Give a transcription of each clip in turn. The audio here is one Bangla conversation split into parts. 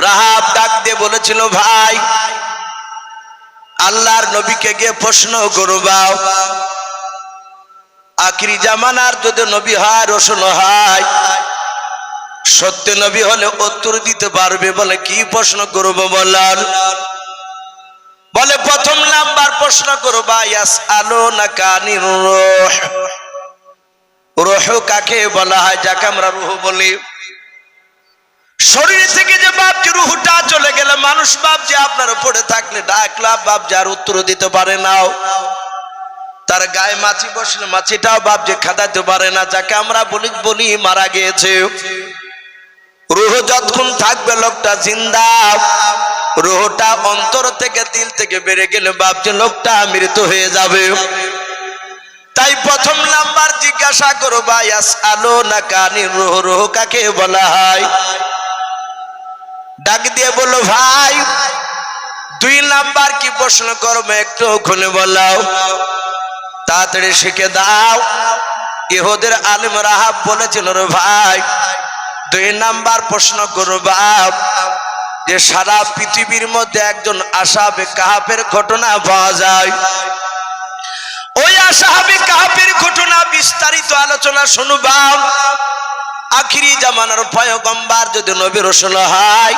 রাহাব ডাক দিয়ে বলেছিল, ভাই আল্লাহর নবীকে গিয়ে প্রশ্ন করবা, আখিরি জামানার যদি নবী হয়, রসুল হয়, সত্য নবী হলে উত্তর দিতে পারবে। বলে কি প্রশ্ন করবো বলেন? বলে প্রথম নাম্বার প্রশ্ন করবা, ইয়াসআলুনাকা আনির রূহ। রূহ কাকে বলা হয়? যাকে আমরা রূহ বলি। শরীর থেকে যে বাপজি রূহটা চলে গেলে মানুষ বাপজি আপনার পড়ে থাকলে ডাকলা বাপজি আর উত্তর দিতে পারে না। তার গায়ে মাছি বসলে মাছিটাও বাপজি খাদাতে পারে না। যাকে আমরা বলি মারা গিয়েছে। রূহ যতক্ষণ থাকবে লোকটা জিন্দা। রূহটা অন্তর থেকে দিল থেকে বেড়ে গেলে বাপজি লোকটা মৃত হয়ে যাবে। তাই প্রথম নাম্বার জিজ্ঞাসা করবা, ইয়াসআলুনাকা আনির রূহ। রূহ কাকে বলা হয়? ডাক দিয়ে বলো, ভাই দুই নাম্বার কি প্রশ্ন করবে একটু খুলে বলাও, তাড়াতাড়ি শিখে দাও। ইহুদের আলেম রাহাব বলেছিল, রে ভাই দুই নাম্বার প্রশ্ন করবা যে সারা পৃথিবীর মধ্যে একজন আসহাবে কাহাফের ঘটনা পাওয়া যায়। ওই আসহাবে কাহাফের ঘটনা বিস্তারিত আলোচনা শুনবা। আখিরি জামানার পয়গম্বর যদি নবী রাসূল হয়,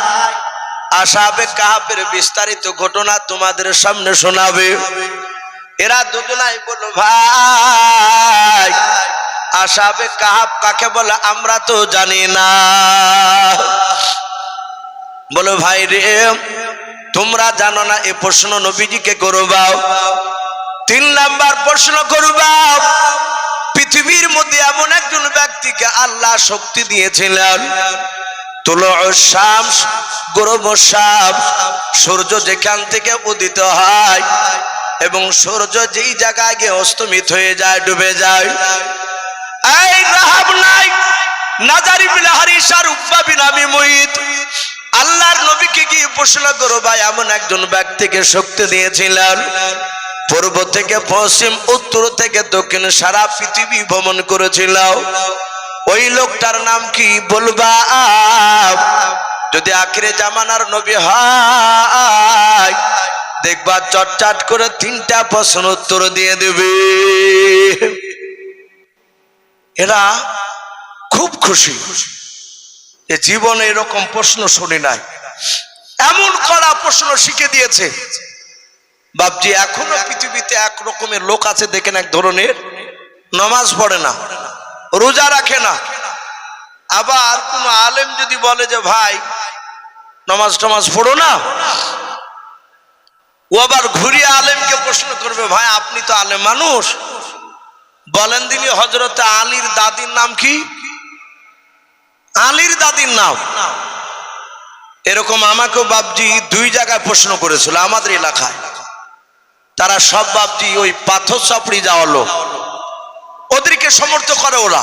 আসহাবে কাহাফের বিস্তারিত ঘটনা তোমাদের সামনে শোনাবে। এরা দুজনাই বলল, ভাই আসহাবে কাহাফ কাকে বলে আমরা তো জানি না। বলো ভাই রে তোমরা জানো না, এ প্রশ্ন নবীজিকে করবা। তিন নাম্বার প্রশ্ন করবা, পৃথিবীর মধ্যে এমন একজন ব্যক্তিকে আল্লাহ শক্তি দিয়েছিলেন, তুলুউশ শামস গুরুবুশ শামস, সূর্য যেখান থেকে উদিত হয় এবং সূর্য যেই জায়গায় গিয়ে অস্তমিত হয়ে যায়, ডুবে যায়। এই রাহাব নাই, নাজার ইবনে হারিস আর উকবা বিন আবি মুইত আল্লাহর নবীকে গিয়ে প্রশ্ন করবা, এমন একজন ব্যক্তিকে শক্তি দিয়েছিলেন, পূর্ব থেকে পশ্চিম, উত্তর থেকে দক্ষিণ সারা পৃথিবী ভ্রমণ করেছিল। ওই লোকটার নাম কি বলবা? যদি আখিরে জামানার নবী হয় দেখবা চটচট করে তিনটা প্রশ্ন উত্তর দিয়ে দেবে। এরা খুব খুশি যে জীবনে এরকম প্রশ্ন শুনি নাই, এমন কড়া প্রশ্ন শিখে দিয়েছে। বাপজি এখনো পৃথিবীতে এক রকমের লোক আছে, দেখেন এক ধরনের নামাজ পড়ে না, রোজা রাখে না। আবার কোন আলেম যদি বলে যে ভাই নামাজ টামাজ পড়ো না, ও আবার ঘুরিয়ে আলেমকে প্রশ্ন করবে, ভাই আপনি তো আলেম মানুষ, বলেন দিনি হযরত আলীর দাদির নাম কি? আলীর দাদির নাম। এরকম আমাকেও বাপজি দুই জায়গায় প্রশ্ন করেছিল আমাদের এলাকায়। তারা সব বাপজি ওই পাথর চাপড়ি যাওয়া লোক, ওদেরকে সমর্থন করে। ওরা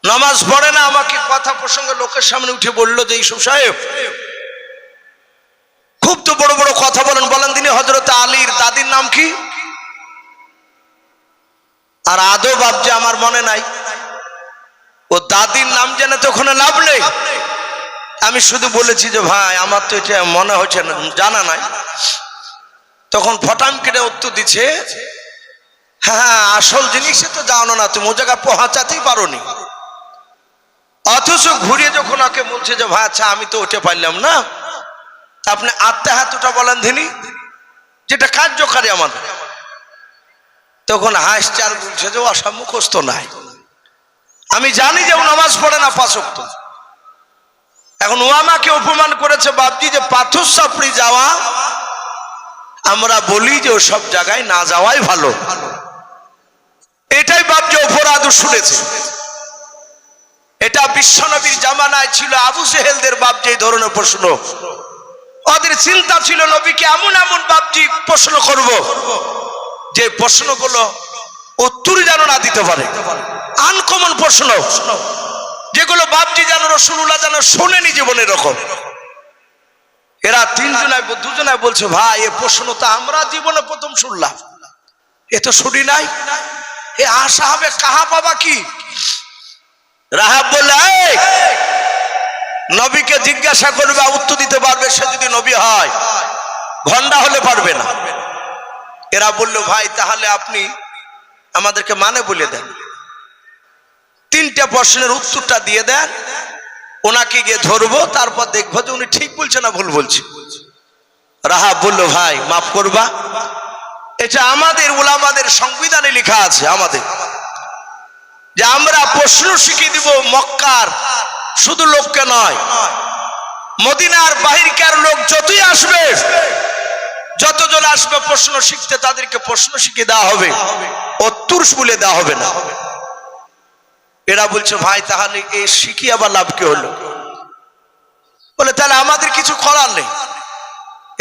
নামাজ পড়ে না, আমাকে কথা প্রসঙ্গে লোকের সামনে উঠে বললো যে ইউসুফ সাহেব খুব তো বড় বড় কথা বলেন, বলেন তিনি হযরত আলীর দাদির নাম কি? আর আদৌ বাপজি আমার মনে নাই, ও দাদির নাম জেনে তো ওখানে লাভ নেই। আমি শুধু বলেছি যে ভাই আমার তো এটা মনে হচ্ছে না, জানা নাই। তখন ফটাম কেটে উত্তর দিচ্ছে, হ্যাঁ আসল জিনিসে তো জানো না, তুমি ও জায়গায় পৌঁছাতেই পারোনি। অথচ ঘুরিয়ে যখন ওকে বলছে যে ভাই আচ্ছা আমি তো উঠে পারলাম না, আপনি আত্মাহাতটা বলেন দিনি যেটা কার্যকারী আমাদের। তখন হাসছে আর বলছে যে আশা মুখস্থ নাই। আমি জানি যে ও নামাজ পড়ে না 5 ওয়াক্ত। এখন ও আমাকে অপমান করেছে বাপজি যে পাথর চাপড়ি যাওয়া, আমরা বলি যে ও সব জায়গায় না যাওয়াই ভালো। এটাই বাপজি অপরাধ শুনেছে। এটা বিশ্বনবীর জামানায় ছিল আবু জেহেলদের বাপজি এই ধরনের প্রশ্ন। ওদের চিন্তা ছিল নবীকে এমন এমন বাপজি প্রশ্ন করব যে প্রশ্নগুলো উত্তর যেন না দিতে পারে, আনকমন প্রশ্ন যেগুলো বাপজি যেন রাসূলুল্লাহ যেন শোনেনি জীবনে এরকম। এরা দুজনায় বলছে ভাই এ প্রশ্ন তো আমরা জীবনে প্রথম শুনলাম, এ তো শুনি নাই। এ আসহাবে কাহাফ বাবা কি? রাহাব বলে নবীকে জিজ্ঞাসা করবে, উত্তর দিতে পারবে সে যদি নবী হয়, ভন্ডা হলে পারবে না। এরা বলল, ভাই তাহলে আপনি আমাদেরকে মানে বলে দেন, তিনটা প্রশ্নের উত্তরটা দিয়ে দেন, ওনাকে গিয়ে ধরবো, তারপর দেখবো যে উনি ঠিক বলছে না ভুল বলছে। রাহাব বলল, ভাই মাফ করবা, এটা আমাদের উলামাদের সংবিধানে লেখা আছে আমাদের, যে আমরা প্রশ্ন শিখিয়ে দিব মক্কার শুধু লোককে নয়, মদিনার বাহিরকার লোক যতই আসবে, যতজন আসবে প্রশ্ন শিখতে, তাদেরকে প্রশ্ন শিখিয়ে দেওয়া হবে, উত্তর বলে দেওয়া হবে না। এরা বলছে, ভাই তাহলে এই শিখিয়ে আবার লাভ কি হলো? বলে তাহলে আমাদের কিছু করার নেই।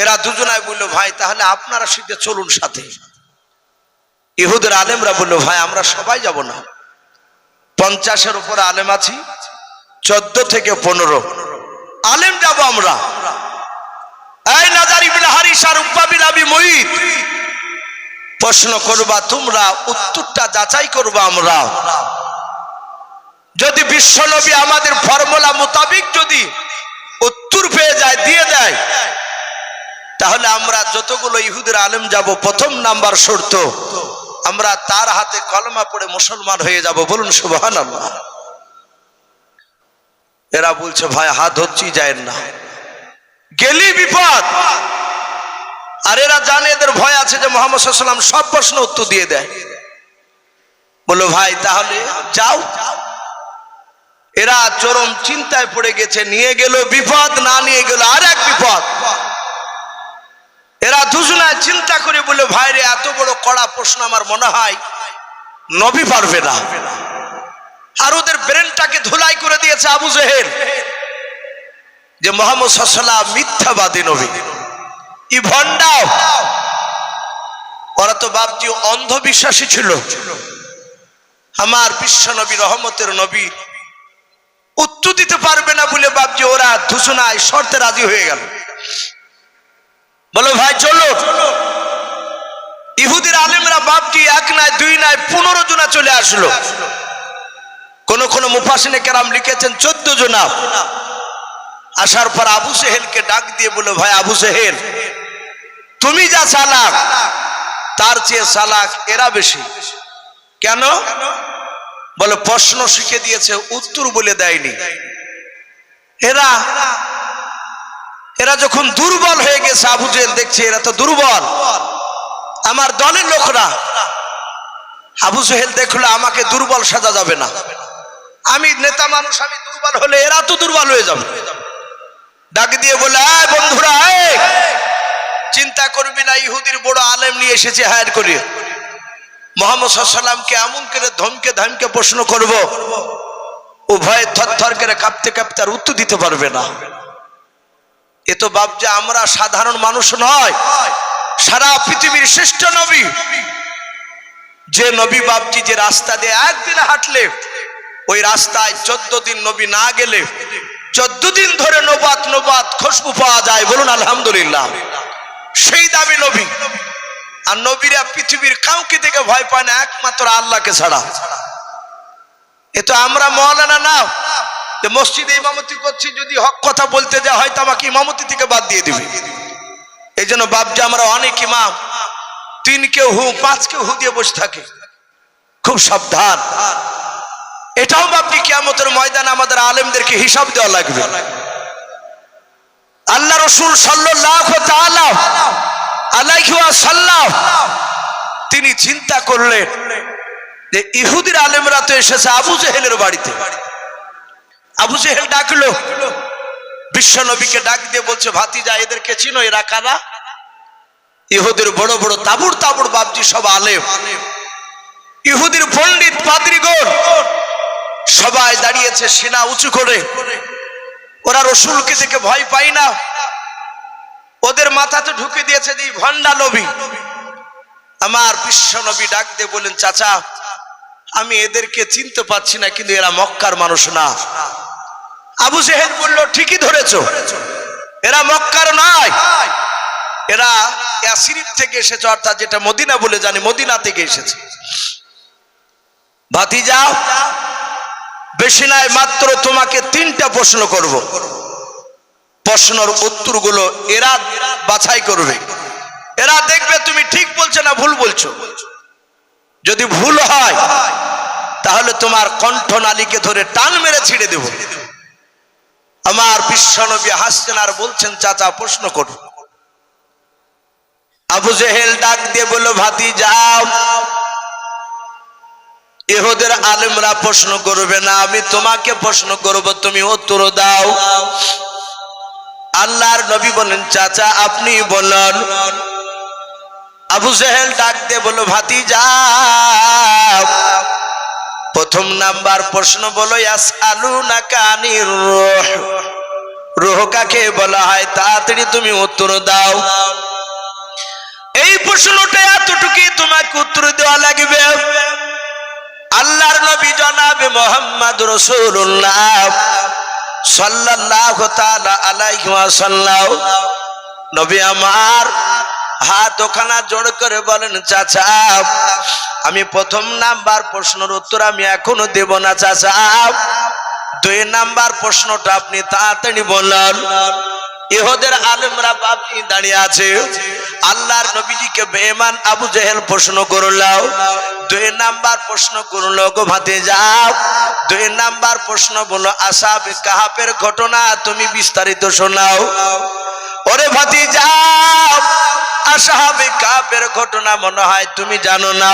এরা দুজনায় বললো, ভাই তাহলে আপনারা শিখতে চলুন সাথে। ইহুদের আলেমরা বললো, ভাই আমরা সবাই যাব না, 50-এর উপরে আলেম আছি, 14 থেকে 15 আলেম যাব আমরা। এই নাজার ইবনে হারিস আর উকবা বিন আবি মুইত, প্রশ্ন করবা তোমরা, উত্তরটা যাচাই করবা আমরা। যদি বিশ্বনবী আমাদের ফর্মুলা মোতাবেক যদি উত্তর পেয়ে যায়, দিয়ে দেয়, তাহলে আমরা যতগুলো ইহুদের আলেম যাব, প্রথম নাম্বার শর্ত আমরা তার হাতে কলমা পড়ে মুসলমান হয়ে যাব। বলুন সুবহানাল্লাহ। এরা বলছে, ভাই হাত হচ্ছেই যায় না, গেলি বিপদ। আর এরা জানে এদের ভয় আছে যে মুহাম্মদ সাল্লাল্লাহু আলাইহি ওয়াসাল্লাম সব প্রশ্ন উত্তর দিয়ে দেয়। বললো, ভাই তাহলে যাও। এরা চরম চিন্তায় পড়ে গেছে, নিয়ে গেল বিপদ, না নিয়ে গেল আর এক বিপদ। এরা দুজনায় চিন্তা করে বলে, ভাই রে এত বড় কড়া প্রশ্ন আমার মনে হয় নবী পারবে না। আর ওদের ব্রেনটাকে ধুলাই করে দিয়েছে আবু জেহেল, যে মুহাম্মদ সাল্লাল্লাহু আলাইহি ওয়াসাল্লাম মিথ্যাবাদী নবী, ই ভন্ডা। ওরা তো বাপজি অন্ধবিশ্বাসী ছিল। আমার বিশ্ব নবী, রহমতের নবী উত্তর দিতে পারবে না বলে বাপজি ওরা দুজনায় শর্তে রাজি হয়ে গেল। বলো, ভাই চলো। ইহুদির আলেমরা বাপজি 1 নয় 2 নয় 15 জনা চলে আসলো। কোন কোন মুফাসসিরে কেরাম লিখেছেন 14 জনা। আসার পর আবু জেহেলকে ডাক দিয়ে বলে, ভাই আবু জেহেল, তুমি যা চালাক, তার চেয়ে চালাক এরা বেশি। কেন? বলে প্রশ্ন শিখে দিয়েছে, উত্তর বলে দেয়নি। এরা যখন দুর্বল হয়ে গেছে, আবু জেহেল দেখছে এরা তো দুর্বল, আমার দলের লোকরা। আবু জেহেল দেখলো আমাকে দুর্বল সাজা যাবে না, আমি নেতা মানুষ, আমি দুর্বল হলে এরা তো দুর্বল হয়ে যাবে। ডাক দিয়ে বলে, বন্ধুরা, চিন্তা করবি না, ইহুদির বড় আলেম নিয়ে এসেছে হায়ার করে, মুহাম্মদ সাল্লাল্লাহু আলাইহি ওয়াসাল্লামকে এমন করে ধমকে ধমকে প্রশ্ন করব, ও ভয়ে থরথর করে কাঁপতে কাঁপতে আর উত্তর দিতে পারবে না। এ তো বাপজি আমরা সাধারণ মানুষ নয়, সারা পৃথিবীর শ্রেষ্ঠ নবী। যে নবী বাপজি যে রাস্তা দিয়ে একদিন হাঁটলে ওই রাস্তায় 14 দিন নবী না গেলে 14 দিন ধরে নবাত খুশবু পাওয়া যায়। বলুন আলহামদুলিল্লাহ। সেই দামি নবী। আর নবীরা পৃথিবীর কাউকে থেকে ভয় পায় না, একমাত্র আল্লাহকে ছাড়া। এ তো আমরা মাওলানা না, যে মসজিদে ইমামতি করছি, যদি হক কথা বলতে যা হয়তো আমাকে ইমামতি থেকে বাদ দিয়ে দিবে। এই জন্য বাপজি আমরা অনেক ইমাম 3 কেউ হু 5 কেউ হু দিয়ে বসে থাকে। খুব সাবধান। এটাও বাপজি কিয়ামতের ময়দানে আমাদের আলেমদেরকে হিসাব দেওয়া লাগবে। আল্লাহ রাসূল সাল্লাল্লাহু তাআলা আলাইহি ওয়াসাল্লাম তিনি চিন্তা করলেন যে ইহুদির আলেমরা তো এসেছে আবু জেহেলের বাড়িতে। আবু জেহেল ডাকলো, বিশ্ব নবীকে ডাক দিয়ে বলছে, ভাতিজা এদেরকে চিনো, এরা কারা? ইহুদির বড় বড় তাবুর তাবুর বাপজি সব আলেম, ইহুদির পণ্ডিত পাদ্রীগণ সবাই দাঁড়িয়েছে সিনা উঁচু করে। ওরা রসুলকে দেখে ভয় পায় না, ওদের মাথাতে ঢুকে দিয়েছে যে ভন্ডা নবী। আমার বিশ্ব নবী ডাক দিয়ে বলেন, চাচা আমি এদেরকে চিনতে পারছি না, কিন্তু এরা মক্কার মানুষ না। আবু জেহেল বলল, ঠিকই ধরেছো, এরা মক্কার নয়, এরা ইয়াসরিব থেকে এসেছে, অর্থাৎ যেটা মদিনা বলে জানি, মদিনা থেকে এসেছে। ভাতিজা বেশি নাই, মাত্র তোমাকে 3টা প্রশ্ন করব। প্রশ্নের উত্তরগুলো এরা বাছাই করবে। এরা দেখবে তুমি ঠিক বলছো না ভুল বলছো। যদি ভুল হয় তাহলে তোমার কণ্ঠনালীকে ধরে টান মেরে ছিঁড়ে দেব। আমার বিশ্বনবী হাসছেন আর বলছেন, চাচা প্রশ্ন করো। আবু জেহেল ডাক দিয়ে বলল, ভাতিজা ইহুদের আলেমরা প্রশ্ন করবে না, আমি তোমাকে প্রশ্ন করব, তুমি উত্তর দাও। আল্লাহর নবী বলেন, চাচা আপনি বলেন। আবু জেহেল ডাক দিয়ে বলল, ভাতিজা প্রথম নাম্বার প্রশ্ন বলো, ইয়াসআলুনাকা আনির রূহ, রূহ কাকে বলা হয়, তাড়াতাড়ি তুমি উত্তর দাও। এই প্রশ্নটা এতটুকু তোমাকে উত্তর দেওয়া লাগবে। আল্লাহর নবী জনাবে মুহাম্মদ রাসূলুল্লাহ সাল্লাল্লাহু তাআলা আলাইহি ওয়াসাল্লাম নবী আমার হাত ওখানা জোড় করে বলেন, চাচা আমি প্রথম নাম্বার প্রশ্নের উত্তর আমি এখনো দেব না চাচা। 2 নাম্বার প্রশ্নটা আপনি তাড়াতাড়ি বলেন। ইহুদের আলেমরা বাপি দাঁড়িয়ে আছে। আল্লাহর নবীজিকে বেঈমান আবু জেহেল প্রশ্ন করলো। 2 নাম্বার প্রশ্ন করলো, গো ভাতিজা 2 নাম্বার প্রশ্ন বলো, আসহাবে কাহাফের ঘটনা তুমি বিস্তারিত শোনাও। ওরে ভাতিজা আসহাবে কাহাফের ঘটনা মনে হয় তুমি জানো না।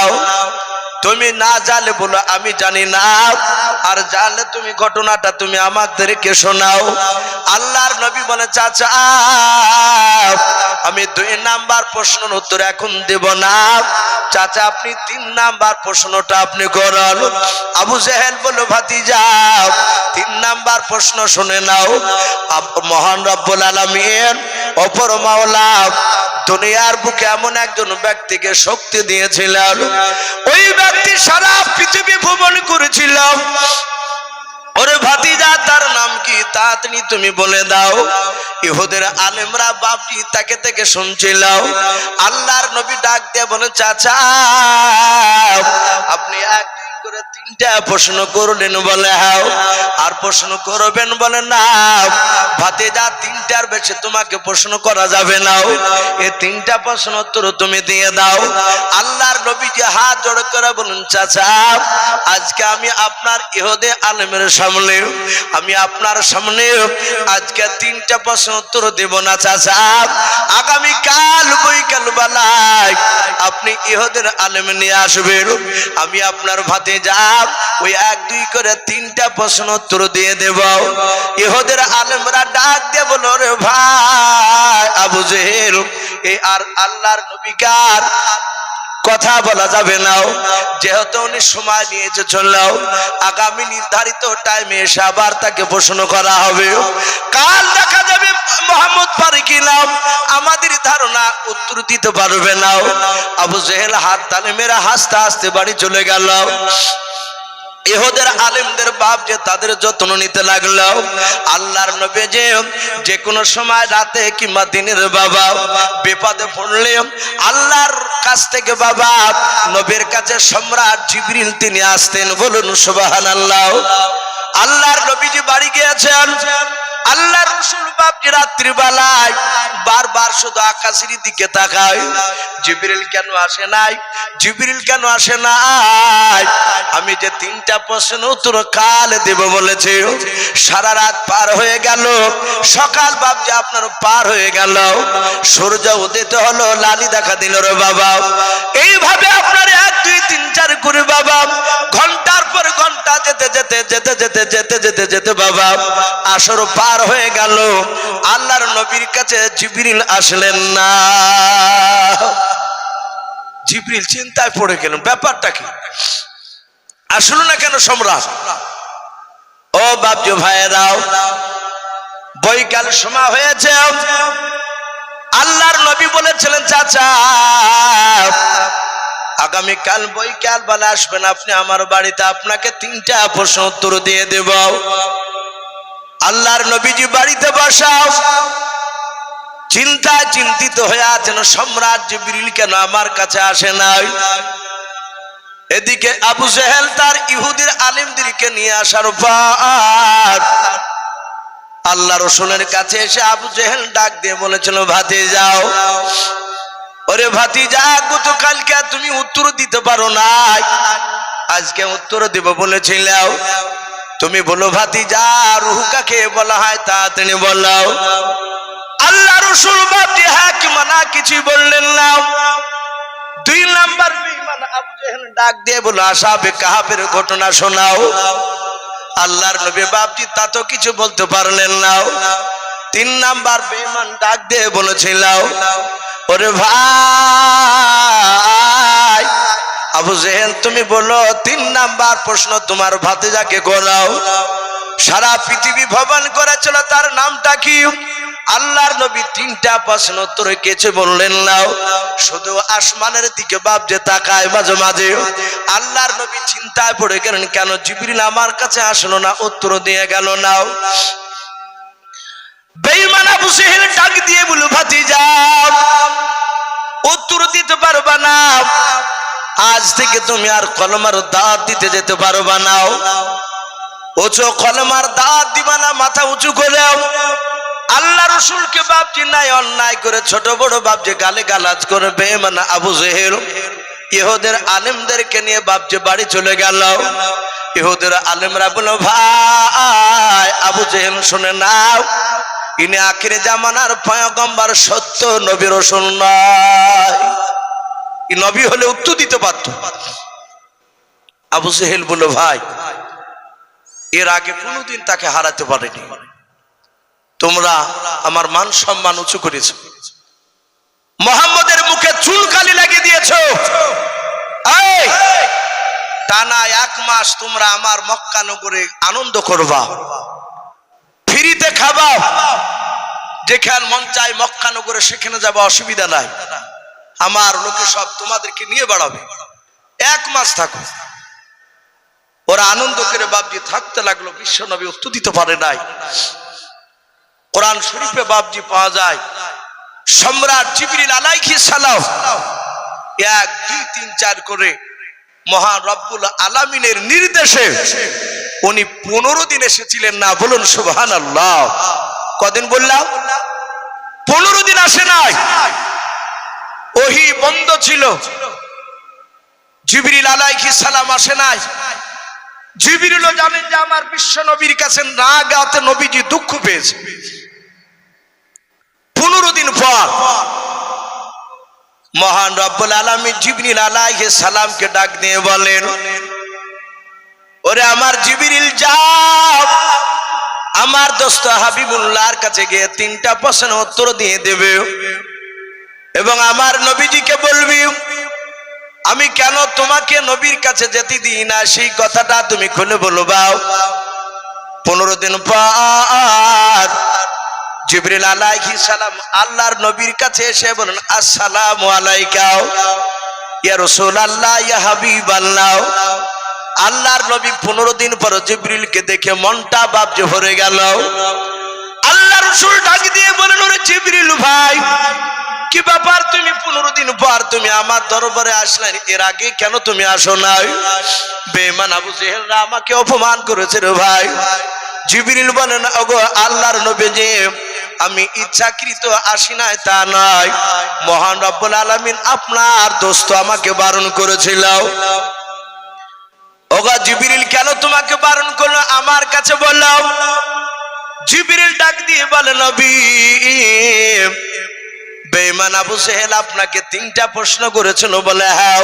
তুমি না জানলে বলো আমি জানি না, আর জানলে তুমি ঘটনাটা তুমি আমাদেরকে শোনাও। আল্লাহর নবী বলে, চাচা আমি 2 নাম্বার প্রশ্নের উত্তর এখন দেব না চাচা, আপনি 3 নাম্বার প্রশ্নটা আপনি করেন। আবু জেহেল বলল, ভাতিজা 3 নাম্বার প্রশ্ন শুনে নাও। মহান রব্বুল আলামিন অপর মাওলা দুনিয়ার বুকে এমন একজন ব্যক্তিকে শক্তি দিয়েছিলেন, ওই ব্যক্তি সারা পৃথিবী ভ্রমণ করেছিল। ওরে ভাতিজা তার নাম কি, তাড়াতাড়ি তুমি বলে দাও। ইহুদের আলেমরা বাপটি তাকে থেকে শুনছিল। আল্লাহর নবী ডাক দিয়ে বলে, চাচা আপনি এক করে 3টা প্রশ্ন করলেন বলে হ্যাঁ, আর প্রশ্ন করবেন বলে না। ভাতিজা 3টার বেশি তোমাকে প্রশ্ন করা যাবে না, এই 3টা প্রশ্ন উত্তর তুমি দিয়ে দাও। আল্লাহর নবীজি হাত জোড় করে বলেন, চাচা আজকে আমি আপনার ইহুদে আলেমের সামনে, আমি আপনার সামনে আজকে 3টা প্রশ্ন উত্তর দেব না চাচা। আগামী কাল বৈকাল বেলায় আপনি ইহুদের আলেম নিয়ে আসবেন, আমি আপনার ভাতিজা ওই 1-2 করে 3টা প্রশ্ন উত্তর দিয়ে দেব। ইহুদের আলেমরা ডাক দিয়ে বলো, রে ভাই আবু জেহেল এই আর আল্লাহর নবীকার কথা বলা যাবে না, যেহেতু উনি সময় নিয়েছে চললেও আগামী নির্ধারিত টাইমে এসে আবার তাকে প্রশ্ন করা হবে। কাল দেখা যাবে মোহাম্মদ পারে কিনা আমাদের ধারণা উত্তর দিতে পারবে না। আবু জেহেল হাত তালে মেরে হাসতে হাসতে বাড়ি চলে গেল। ইহুদের আলেমদের বাপ যে তাদের যত্ন নিতে লাগলো। আল্লাহর নবী যে কোনো সময় রাতে কিংবা দিনের বাবা বিপদে পড়লে আল্লাহর কাছ থেকে বাবা নবীর কাছে সম্রাট জিবরিল তিনি আসতেন। বলুন সুবহানাল্লাহ। আল্লাহর নবীজি বাড়ি গিয়েছেন। আল্লাহর রাসূল বাপজি রাত্রি বেলায় বারবার শুধু আকাশের দিকে তাকায়, জিবরিল কেন আসে নাই, জিবরিল কেন আসে নাই। আমি যে 3টা প্রশ্ন উত্তর কাল দেব বলেছি, সারা রাত পার হয়ে গেল, সকাল বাপজি আপনার পার হয়ে গেল, সূর্য উদিত হলো, লালি দেখা দিল রে বাবা। এইভাবে আপনার 1 2 3 4 করে বাবা ঘন্টার পর ঘন্টা যেতে যেতে যেতে যেতে যেতে যেতে যেতে বাবা আসর পার হয়ে গেল। আল্লাহর নবীর কাছে জিবরিল আসলেন না। জিবরিল চিন্তায় পড়ে গেলেন, ব্যাপারটা কি, আসলো না কেন সম্রাট। ও বাপজি ভাইয়েরাও, বৈকাল সময় হয়েছে। আল্লাহর নবী বলেছিলেন, চাচা আগামীকাল বৈকাল বেলা আসবেন আপনি আমার বাড়িতে, আপনাকে 3টা প্রশ্ন উত্তর দিয়ে দেব। আল্লাহর নবীজি বাড়িতে বসাও, চিন্তায় চিন্তিত হয়ে আছেন, সম্রাট জিবরিল কেন আমার কাছে আসে নাই। এদিকে আবু জেহেল তার ইহুদির আলিমদেরকে নিয়ে আসার পর আল্লাহ রসুলের কাছে এসে আবু জেহেল ডাক দিয়ে বলেছিল, ভাতিজাও, ওরে ভাতিজা, গতকালকে তুমি উত্তর দিতে পারো নাই, আজকে উত্তর দিব বলেছিলাম, তুমি বলো ভাতিজা, রূহ কাকে বলা হয় তাড়াতাড়ি বলো। আল্লাহ রসুল বাপজি হাকিমানা কিছুই বললেন না। 2 নাম্বার বেঈমান আবু জেহেল ডাক দিয়ে বলো, আসহাবে কাহাফের ঘটনা শোনাও। আল্লাহর নবী বাপজি তা তো কিছু বলতে পারলেন না। 3 নাম্বার বেঈমান ডাক দিয়ে বলেছিল, ওরে ভাই আবু জেহেল, তুমি বলো 3 নাম্বার প্রশ্ন তোমার ভাতিজাকে করাও। সারা পৃথিবী ভ্রমণ করেছিল, তার নামটা কি? আল্লাহর নবী 3টা প্রশ্ন উত্তর কিছু বললেন না, শুধু আসমানের দিকে বাপ যে তাকায় মাঝে মাঝে। আল্লাহর নবী চিন্তায় পড়ে গেলেন, কেন জিবরিল আমার কাছে আসলো না, উত্তর দিয়ে গেল না। বেঈমান আবু জেহেল ডাক দিয়ে বলল, ভাতিজা, উত্তর দিতে পারবা না, আজ থেকে তুমি আর কলমার দাওয়াত দিতে যেতে পারবা না। উঁচু কলমার দাওয়াত দিবা না, মাথা উঁচু করে। আল্লাহ রসুলকে বাপজি নাই অন্যায় করে ছোট বড় বাপজি গালে গালাজ করে বেঈমান আবু জেহেল ইহুদের আলেমদেরকে নিয়ে বাপজি বাড়ি চলে গেল। ইহুদের আলেমরা বলল, ভাই আবু জেহেল শুনে নাও, ইনি আখিরে জামানার পয়গম্বর, সত্য নবী রাসূল নয়। এই নবী হলে উত্তর দিতে পারত। আবু জেহেল বলল, ভাই এর আগে কোনোদিন তাকে হারাতে পারেনি, তোমরা আমার মান সম্মান উঁচু করেছ, মুহাম্মদের মুখে চুলকালি লাগিয়ে দিয়েছ, টানা 1 মাস তোমরা আমার মক্কা নগরে আনন্দ করবা, ফ্রিতে খাবা, যেখানে মন চাই মক্কা নগরে সেখানে যাবা, অসুবিধা নাই, আমার লোকে সব তোমাদেরকে নিয়ে বেড়াবে, 1 মাস থাকো। ওরা আনন্দ করে বাপজি থাকতে লাগলো। বিশ্ব নবী উত্তর দিতে পারে নাই। কোরআন শরীফে বাপজি পাওয়া যায়, সম্রাট জিবরিল আলাইহিস সালাম 1 2 3 4 করে মহান রব্বুল আলামিনের নির্দেশে উনি 15 দিন এসেছিলেন না। বলুন সুবহানাল্লাহ। কদিন বললাম? 15 দিন আসে নাই। ওহী বন্ধ ছিল, জিবরিল আলাইহিস সালাম আসে নাই। জিবরিলও জানেন যে আমার বিশ্ব নবীর কাছে না গাতে নবীজি দুঃখ পেয়েছে। 15 দিন পর মহান রব্বুল আলামিন জিবরিল আলাইহিস সালামকে ডাক দিয়ে বলেন, ওরে আমার জিবরিল, যাও আমার দোস্ত হাবিবুল্লাহর কাছে গিয়ে 3টা প্রশ্নের উত্তর দিয়ে দেবে এবং আমার নবীজিকে বলবি, আমি কেন তোমাকে নবীর কাছে যেতে দিই না সেই কথাটা তুমি খুলে বলবা। 15 দিন পর জিবরিল আলাইহিস সালাম আল্লাহর নবীর কাছে এসে বলেন, আসসালামু আলাইকা ইয়া রাসূলুল্লাহ ইয়া হাবিবাল্লাহ। আল্লাহর নবী 15 দিন পর জিবরিলকে দেখে মনটা বাপজি ভরে গেল। আল্লাহ রাসূল ডাক দিয়ে বলেন, ওরে জিবরিল ভাই, কি ব্যাপার, তুমি 15 দিন পর তুমি আমার দরবারে আসলে, এর আগে কেন তুমি আসো নাই? বেঈমান আবু জেহেলরা আমাকে অপমান করেছে রে ভাই। জিবরিল বলেন, ওগো আল্লাহর নবীজি, আমি ইচ্ছাকৃত আসি নাই তা নয়, মহান রব্বুল আলামিন আপনার দোস্ত আমাকে বারণ করেছিল। ওগো জিবরিল, কেন তোমাকে বারণ করলো আমার কাছে বললো। জিবরিল ডাক দিয়ে বলে, নবী, বেঈমান আবু জেহেল আপনাকে 3টা প্রশ্ন করেছিল বলে। হ্যাঁ।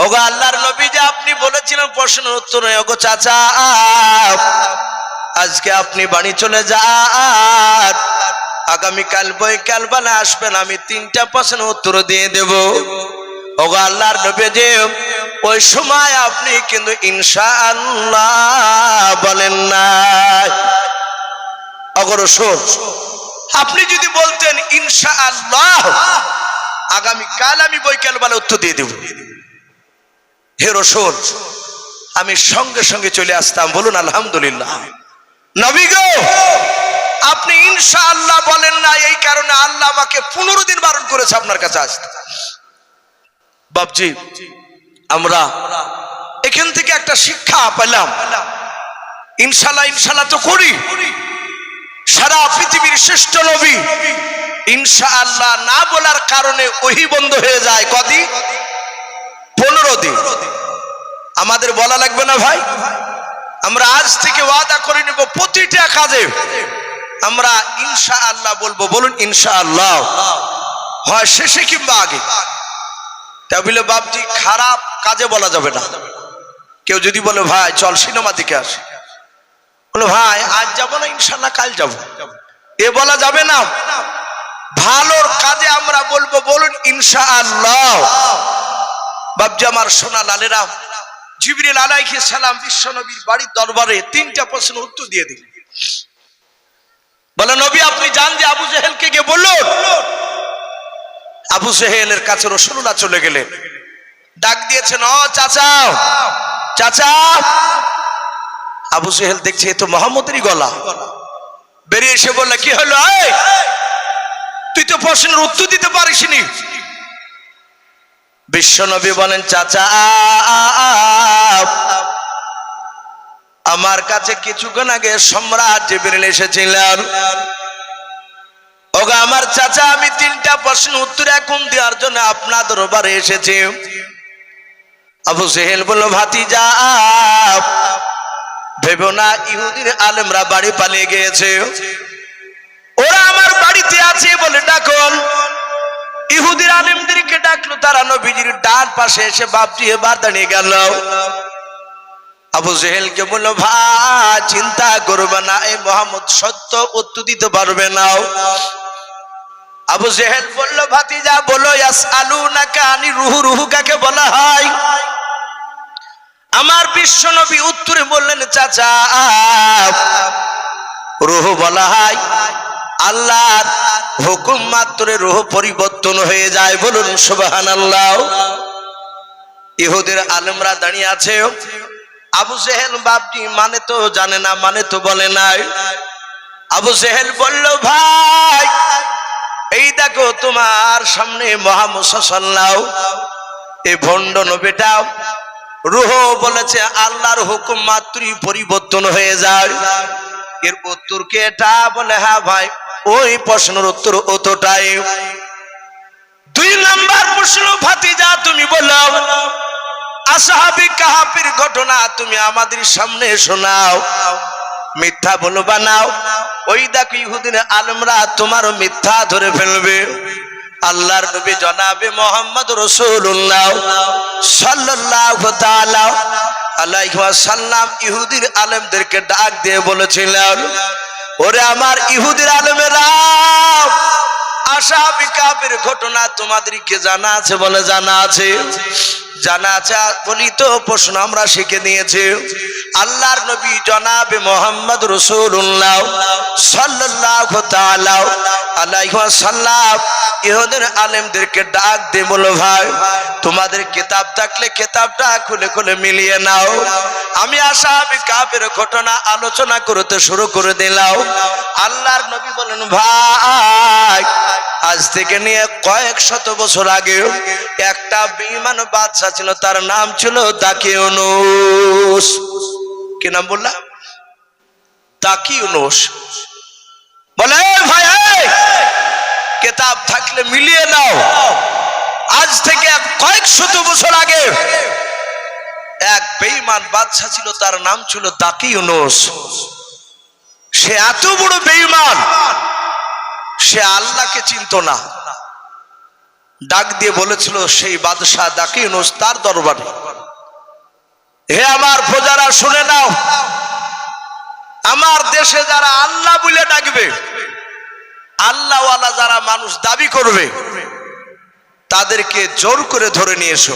ওগো আল্লাহর নবী, যে আপনি বলেছিলেন প্রশ্নের উত্তরে, ওগো চাচা, আজকে আপনি বাড়ি চলে যান, আগামীকাল বৈকাল বেলা আসবেন, আমি 3টা প্রশ্নের উত্তর দিয়ে দেব। ওগো আল্লাহর নবী, যে ওই সময় আপনি কিন্তু ইনশাআল্লাহ বলেন না। ওগো রাসূল, আপনি যদি বলতেন ইনশাআল্লাহ, আগামীকাল আমি বৈকাল বেলা উত্তর দিয়ে দেব, হে রাসূল, আমি সঙ্গে সঙ্গে চলে আসতাম। বলুন আলহামদুলিল্লাহ। নবী গো, আপনি ইনশাআল্লাহ বলেন না, এই কারণে আল্লাহ আমাকে 15 দিন বারণ করেছে আপনার কাছে আসতে। বাপজি, আমরা এখান থেকে একটা শিক্ষা পেলাম, ইনশাল্লাহ ইনশাল্লাহ তো করি। সারা পৃথিবীর শ্রেষ্ঠ নবী ইনশাআল্লাহ না বলার কারণে ওহী বন্ধ হয়ে যায় কদিন? 15 দিন। আমাদের বলা লাগবে না ভাই? আমরা আজ থেকে ওয়াদা করে নেব প্রতিটা কাজে আমরা ইনশাআল্লাহ বলবো। বলুন ইনশাআল্লাহ, হয় শেষে কিংবা আগে। তাহলে বাপজি খারাপ কাজে বলা যাবে না। কেউ যদি বলে ভাই চল সিনেমা দেখে আসি, বলে ভাই আজ যাবো না ইনশাআল্লাহ কাল যাবো, এ বলা যাবে না। ভালোর কাজে আমরা বলবো বলুন ইনশাআল্লাহ। বাপজি আমার সোনা লালেরা, জিবরিল আলাইহিস সালাম বিশ্ব নবীর বাড়ির দরবারে 3টা প্রশ্ন উত্তর দিয়ে দিলেন। বলে নবী আপনি জান যে আবু জেহেলকে গিয়ে বলুন। আবু জেহেলের কাছে রাসূলুল্লাহ চলে গেলেন, ডাক দিয়েছেন, ও চাচা চাচা। আবু জেহেল দেখছে এ তো মুহাম্মদেরই গলা। বেরিয়ে এসে বললে কি হলো, তুই তো প্রশ্নের উত্তর দিতে পারিসনি। বিশ্বনবী বলেন চাচা আমার কাছে কিছুক্ষণ আগে সম্রাট জিবরিল এসেছিলেন। ওগো আমার চাচা আমি 3টা প্রশ্ন উত্তর এখন দেওয়ার জন্য আপনার দরবারে এসেছি। আবু জেহেল বলল ভাতিজা ভেবো না, ইহুদির আলেমরা বাড়ি পালিয়ে গিয়েছে, ওরা আমার বাড়িতে আছে বলে ডাকুন। ইহুদির আলেমদেরকে ডাকলো, তারা নবীজির ডান পাশে এসে বাপজি এবার দাঁড়িয়ে গেল। আবু জেহেলকে বলল ভাই চিন্তা করবে না, এই মুহাম্মদ সত্য উত্তর দিতে পারবে না। আবু জেহেল বলল ভাতিজা বলো ইয়াসআলুনাকা আনি রুহু, রুহু কাকে বলা হয়? আমার বিশ্ব নবী উত্তরে বললেন চাচা রুহু বলা হয় আল্লাহর হুকুম মাত্র রুহ পরিবর্তন হয়ে যায়। বলুন সুবহানাল্লাহ। ইহুদের আলেমরা দাঁড়িয়ে আছে। আবু জেহেল বাপটি মানে তো জানে না, মানে তো বলে নাই। আবু জেহেল বলল ভাই এই দেখো তোমার সামনে মুহাম্মদ সাল্লাল্লাহু এই ভণ্ড নবীটা রূহ বলেছে আল্লাহর হুকুম মাত্রই পরিবর্তন হয়ে যায়। এর উত্তর কি এটা? বলে হ্যাঁ ভাই ওই প্রশ্নের উত্তর অতটাই। 2 নাম্বার প্রশ্ন ভাতিজা তুমি বলো আসহাবী কাহাফের ঘটনা তুমি আমাদের সামনে শোনাও। মিথ্যা বলবা না, ওই দেখো ইহুদির আলেমরা তোমার মিথ্যা ধরে ফেলবে। আল্লাহর নবী জনাবে মুহাম্মদ রাসূলুল্লাহ সাল্লাল্লাহু তাআলা আলাইহি ওয়াসাল্লাম ইহুদির আলেমদেরকে ডাক দিয়ে বলেছিলেন ওরে আমার ইহুদির আলেমেরা আসহাবী কাহাফের ঘটনা তোমাদেরকে জানা আছে? বলে জানা আছে। জানা আছে বলি তো প্রশ্ন আমরা শিখে নিয়েছি। আল্লাহর নবী জনাবে মুহাম্মদ রাসূলুল্লাহ সাল্লাল্লাহু তাআলা আলাইহি ওয়াসাল্লাম ইহুদের আলেমদেরকে ডাক দিয়ে বলো ভাই তোমাদের কিতাব থাকলে কিতাবটা খুলে খুলে মিলিয়ে নাও। আমি আসহাবী কাহাফের ঘটনা আলোচনা করতে শুরু করে দিলাম। আল্লাহর নবী বলেন ভাই আজ থেকে নিয়ে কয়েক শত বছর আগে একটা বেঈমান বাদশা ছিল, তার নাম ছিল দাকিউনুস। কি নাম বললা? দাকিউনুস। বলে ভাই কিতাব থাকলে মিলিয়ে নাও। আজ থেকে কয়েক শত বছর আগে এক বেঈমান বাদশা ছিল, তার নাম ছিল দাকিউনুস। সে এত বড় বেঈমান, সে আল্লাহকে চিনত না। ডাক দিয়ে বলেছিল সেই বাদশা দাকিউনুস তার দরবারে, হে আমার প্রজারা শুনে নাও, আমার দেশে যারা আল্লাহ বলে ডাকবে, আল্লাহওয়ালা যারা মানুষ দাবি করবে, তাদেরকে জোর করে ধরে নিয়ে এসো।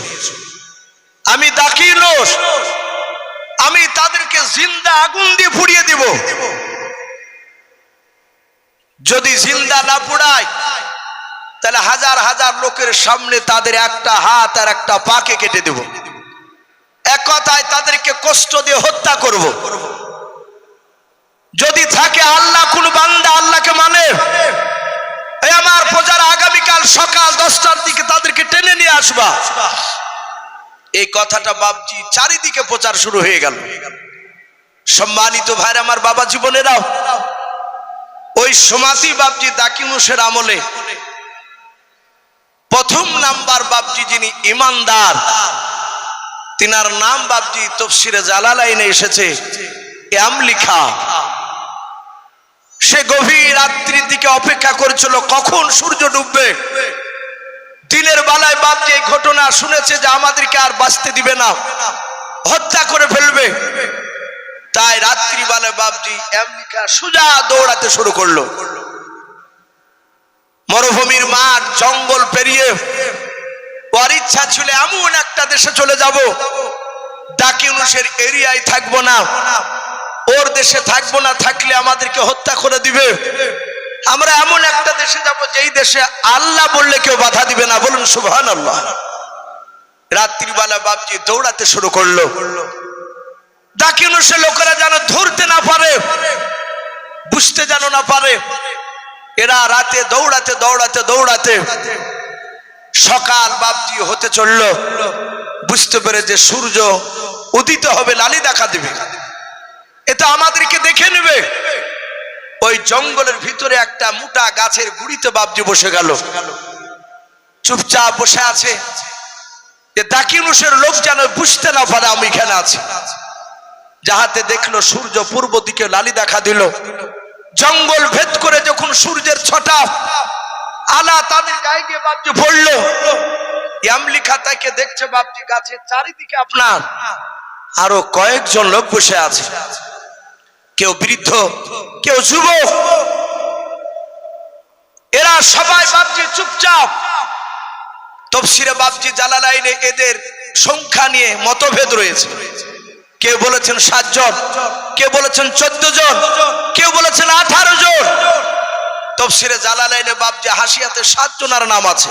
আমি দাকিউনুস, আমি তাদেরকে জিন্দা আগুন দিয়ে পুড়িয়ে দিব। যদি জিন্দা না পুড়ায় তাহলে হাজার হাজার লোকের সামনে তাদের একটা হাত আর একটা পাকে কেটে দেব। এক কথায় তাদেরকে কষ্ট দিয়ে হত্যা করব। যদি থাকে আল্লাহ কোন বান্দা আল্লাহকে মানে, এই আমার প্রজারা আগামীকাল সকাল 10টার দিকে তাদেরকে টেনে নিয়ে আসবা। এই কথাটা বাপজি চারিদিকে প্রচার শুরু হয়ে গেল। সম্মানিত ভাইরা আমার, বাবা জীবনেরাও, ওই সমাধি বাপজি দাকিনুসের আমলে প্রথম নাম্বার বাপজি যিনি ইমানদার, তিনার নাম বাপজি তফসিরে জালালাইনে এসেছে আমলিখা। সে গভীর রাত্রির দিকে অপেক্ষা করেছিল কখন সূর্য ডুববে। দিনের বেলায় বাপজি এই ঘটনা শুনেছে যে আমাদেরকে আর বাঁচতে দিবে না, হত্যা করে ফেলবে। তাই রাত্রিবেলায় বাপজি আমলিখা সোজা দৌড়াতে শুরু করলো। মরুভূমির মাঠ জঙ্গল পেরিয়ে ওর ইচ্ছা ছিল এমন একটা দেশে চলে যাব, দাকিনুসের এরিয়ায় থাকবো না, ওর দেশে থাকবো না, থাকলে আমাদেরকে হত্যা করে দিবে। আমরা এমন একটা দেশে যাব যেই দেশে আল্লাহ বললে কেউ বাধা দিবে না। বলুন সুবহানাল্লাহ। রাত্রিবেলা বাপজি দৌড়াতে শুরু করলো। দাকিনুসের লোকেরা যেন ধরতে না পারে, বুঝতে যেন না পারে। এরা রাতে দৌড়াতে দৌড়াতে দৌড়াতে সকাল বাপজি হতে চলল। বুঝতে পেরে যে সূর্য উদিত হবে, লালি দেখা দিবে, এটা আমাদেরকে দেখে নেবে। ওই জঙ্গলের ভিতরে একটা মোটা গাছের গুড়িতে বাপজি বসে গেল, চুপচাপ বসে আছে যে দাকিনুসের লোক যেন বুঝতে না পারে আমি এখানে আছি। যাহাতে দেখলো সূর্য পূর্ব দিকে লালি দেখা দিল। জঙ্গল ভেদ করে যখন সূর্যের ছটা আলা তাদের গায়ে গিয়ে বাপজি পড়লো, আমলিখা তাকে দেখছে বাপজি গাছের চারিদিকে আপনার আরো কয়েকজন লোক বসে আছে, কেউ বৃদ্ধ, কেউ যুবক। এরা সবাই বাপজি চুপচাপ। তফসিরে বাপজি জালালাইনে এদের সংখ্যা নিয়ে মতভেদ রয়েছে। কেউ বলেছেন 7 জন, কেউ বলেছেন 14 জন, কেউ বলেছেন 18 জন। তফসিরে জালালাইনে বাপজি হাসিয়াতে 7 জনের নাম আছে।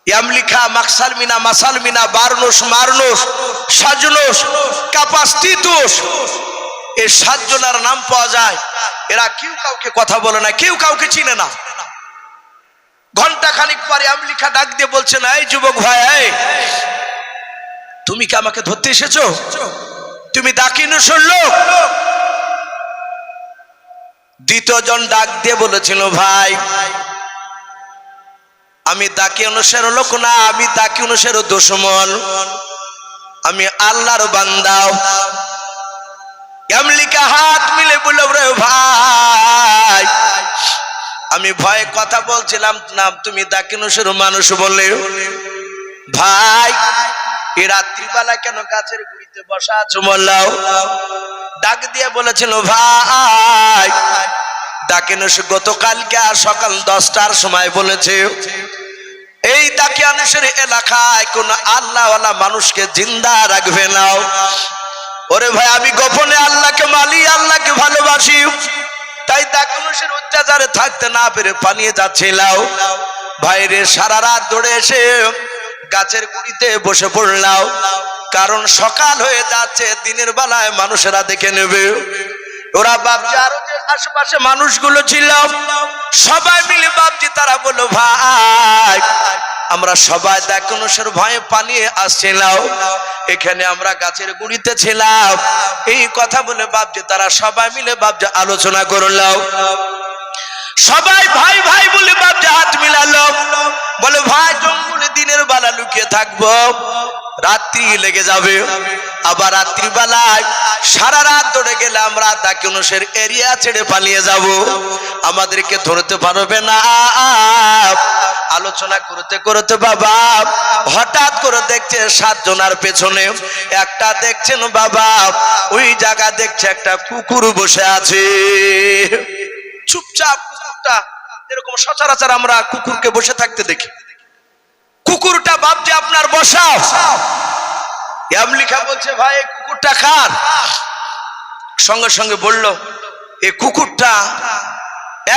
আমলিখা, মাকসালমিনা, মাসালমিনা, বারনুস, মারনুস, সাজনুস, কাপাস্তিতুস, এই 7 জনের নাম পাওয়া যায়। এরা কেউ কাউকে কথা বলে না, কেউ কাউকে চিনে না। ঘন্টা খানিক পরে আমলিখা ডাক দিয়ে বলছে, না এই যুবক ভাই, তুমি কি আমাকে ধরতে এসেছো? তুমি দাকিনুসের লোক? দ্বিতীয় জন ডাক দিয়ে বলেছিল, ভাই আমি দাকিনুসের লোক না, আমি দাকিনুসের দুশমন, আমি আল্লাহর বান্দা। আমলিকা হাত মিলে বলল, রে ভাই আমি ভয়ে কথা বলছিলাম না, তুমি দাকিনুসের মানুষ বলে। ভাই এই রাত্রিবেলা কেন গাছের গুড়িতে বসা আছো বললাও? ডাক দিয়ে বলেছিল, ভাই দাকিনুস গতকালকে সকাল 10টার সময় বলেছে এই দাকিনুসের এলাকায় কোন আল্লাহওয়ালা মানুষকে জিন্দা রাখবে না। ওরে ভাই আমি গোপনে আল্লাহকে মানি, আল্লাহকে ভালোবাসি, তাই দাকিনুসের অত্যাচারে থাকতে না পেরে পালিয়ে যাচ্ছিলাম। ভাইরে সারা রাত ধরে এসে গাছের গুড়িতে বসে পড়লাম, কারণ সকাল হয়ে যাচ্ছে, দিনের বেলায় মানুষেরা দেখে নেবে। ওরা বাপজি আরো যে আশেপাশে মানুষগুলো ছিল সবাই মিলে বাপজি তারা বলল, ভাই আমরা সবাই দাকিনুসের ভয়ে পালিয়ে আসছিলাম, এখানে আমরা গাছের গুড়িতে ছিলাম। এই কথা বলে বাপজি তারা সবাই মিলে বাপজি আলোচনা করলাম। সবাই ভাই ভাই বলে বাপজি হাত মিলালো, বলে ভাই জঙ্গলে দিনের বেলা লুকিয়ে থাকবো, রাত্রি লেগে যাবে, আবার রাত্রি বেলায় সারা রাত ধরে গেলে আমরা দাকিনুসের এরিয়া ছেড়ে পালিয়ে যাব, আমাদেরকে ধরতে পারবে না। আলোচনা করতে করতে বাবা হঠাৎ করে দেখছে 7 জনের পেছনে একটা দেখছেন বাবা ওই জায়গা দেখছে একটা কুকুর বসে আছে চুপচাপ। কুকুরটা এরকম সচরাচর আমরা কুকুরকে বসে থাকতে দেখি, কুকুরটা বাপজি আপনার বসা। আমলিখা বলছে, ভাই এই কুকুরটা কার? সঙ্গে সঙ্গে বলল, এই কুকুরটা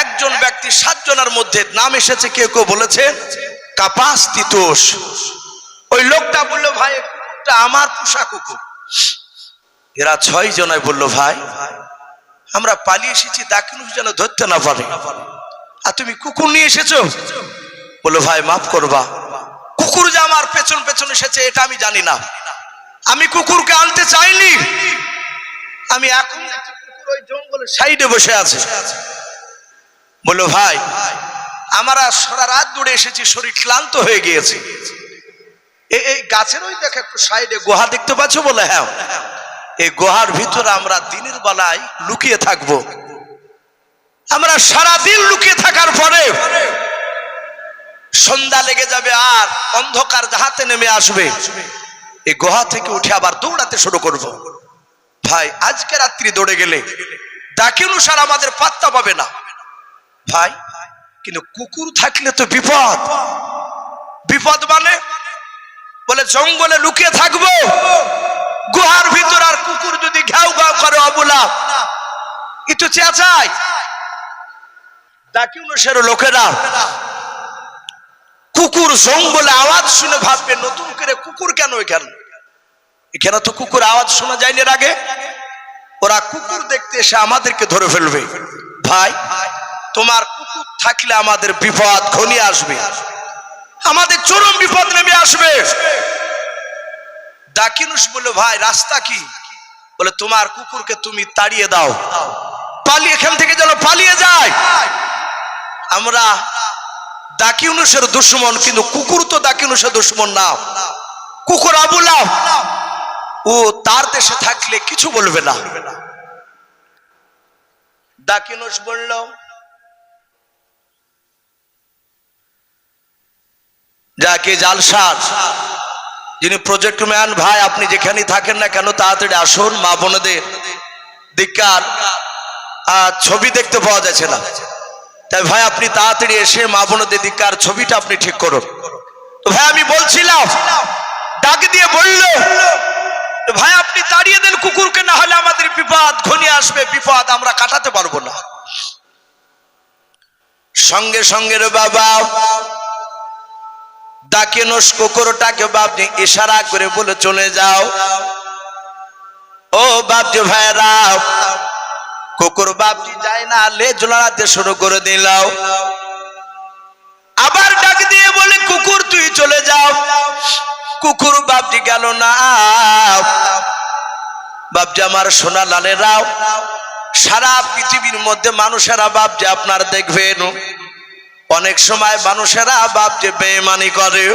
একজন ব্যক্তি 7 জনের মধ্যে নাম এসেছে, কেউ কেউ বলেছেন কাপাস্তিতুস। ওই লোকটা বলল, ভাই এই কুকুরটা আমার পোষা কুকুর। এরা 6 জনায় বলল, ভাই আমরা পালিয়ে এসেছি দাকিনুস যেন ধরতে না পারে, আর তুমি কুকুর নিয়ে এসেছো? বললো, ভাই মাফ করবা, কুকুর যে আমার পেছন পেছন এসেছে এটা আমি জানি না, আমি কুকুরকে আনতে চাইনি, আমি এখন দেখছি কুকুর ওই জঙ্গলের সাইডে বসে আছে। বললো ভাই আমরা সারা রাত দৌড়ে এসেছি, শরীর ক্লান্ত হয়ে গিয়েছে, এই গাছের ওই দেখে একটু সাইডে গুহা দেখতে পাচ্ছ? বলে হ্যাঁ, এই গুহার ভিতরে আমরা দিনের বেলায় লুকিয়ে থাকবো। আমরা সারাদিন লুকিয়ে থাকার পরে সন্ধ্যা লেগে যাবে আর অন্ধকার হাতে নেমে আসবে, এই গুহা থেকে উঠে আবার দৌড়াতে শুরু করব। ভাই আজকে রাত্রি দৌড়ে গেলে দাকিনুসার আমাদের পাত্তা পাবে না ভাই, কিন্তু কুকুর থাকলে তো বিপদ। বিপদ মানে বলে জঙ্গলে লুকিয়ে থাকবো গুহার ভিতর, আর কুকুর যদি ঘাউ ঘাউ করে অবলা একটু চেঁচায়, দাকিনুসের লোকেরা কুকুর জঙ্গলে আওয়াজ শুনে ভাববে নতুন করে কুকুর কেন এখানে, এখানে তো কুকুর আওয়াজ শোনা যায়নি এর আগে। ওরা কুকুর দেখতে এসে আমাদেরকে ধরে ফেলবে। ভাই তোমার কুকুর থাকলে আমাদের বিপদ ঘনিয়ে আসবে, আমাদের চরম বিপদ নেমে আসবে। দাকিনুস বলল ভাই রাস্তা কি? বলে তোমার কুকুরকে তুমি তাড়িয়ে দাও, পালিয়ে এখান থেকে যেন পালিয়ে যায়। আমরা দাকিনুসের দুশমন, কিন্তু কুকুর তো দাকিনুসের দুশমন না, কুকুর আবু লাহব, ও তার দেশে থাকলে কিছু বলবে না। দাকিনুস বলল যাকে জালসার যিনি প্রজেক্ট ম্যান, ভাই আপনি যেখানে থাকেন না কেন তাড়াতাড়ি আসুন, মা বোনদের দিককার ছবি দেখতে পাওয়া যাচ্ছে না, তাই ভাই আপনি তাড়াতাড়ি এসে মা বোনদের দিককার ছবিটা আপনি ঠিক করুন। তো ভাই আমি বলছিলাম, ডাক দিয়ে বলল ভাই আপনি তাড়িয়ে দেন কুকুরকে, না হলে আমাদের বিপদ ঘনিয়ে আসবে, বিপদ আমরা কাটাতে পারবো না। সঙ্গে সঙ্গে রে বাবা দাকিনুস কুকুরটাকে বাপজি ইশারা করে বলে চলে যাও। ও বাপজি ভাইরা, কুকুর বাপজি যায় না, লেজ লড়াতে শুরু করে দিল। আবার ডাক দিয়ে বলে কুকুর তুই চলে যাও। কুকুর বাপজি গেল না। বাপজি আমার সোনা লালেরাও, সারা পৃথিবীর মধ্যে মানুষেরা বাপজি আপনার দেখবেন অনেক সময় মানুষেরা বাপজি বেঈমানি করে।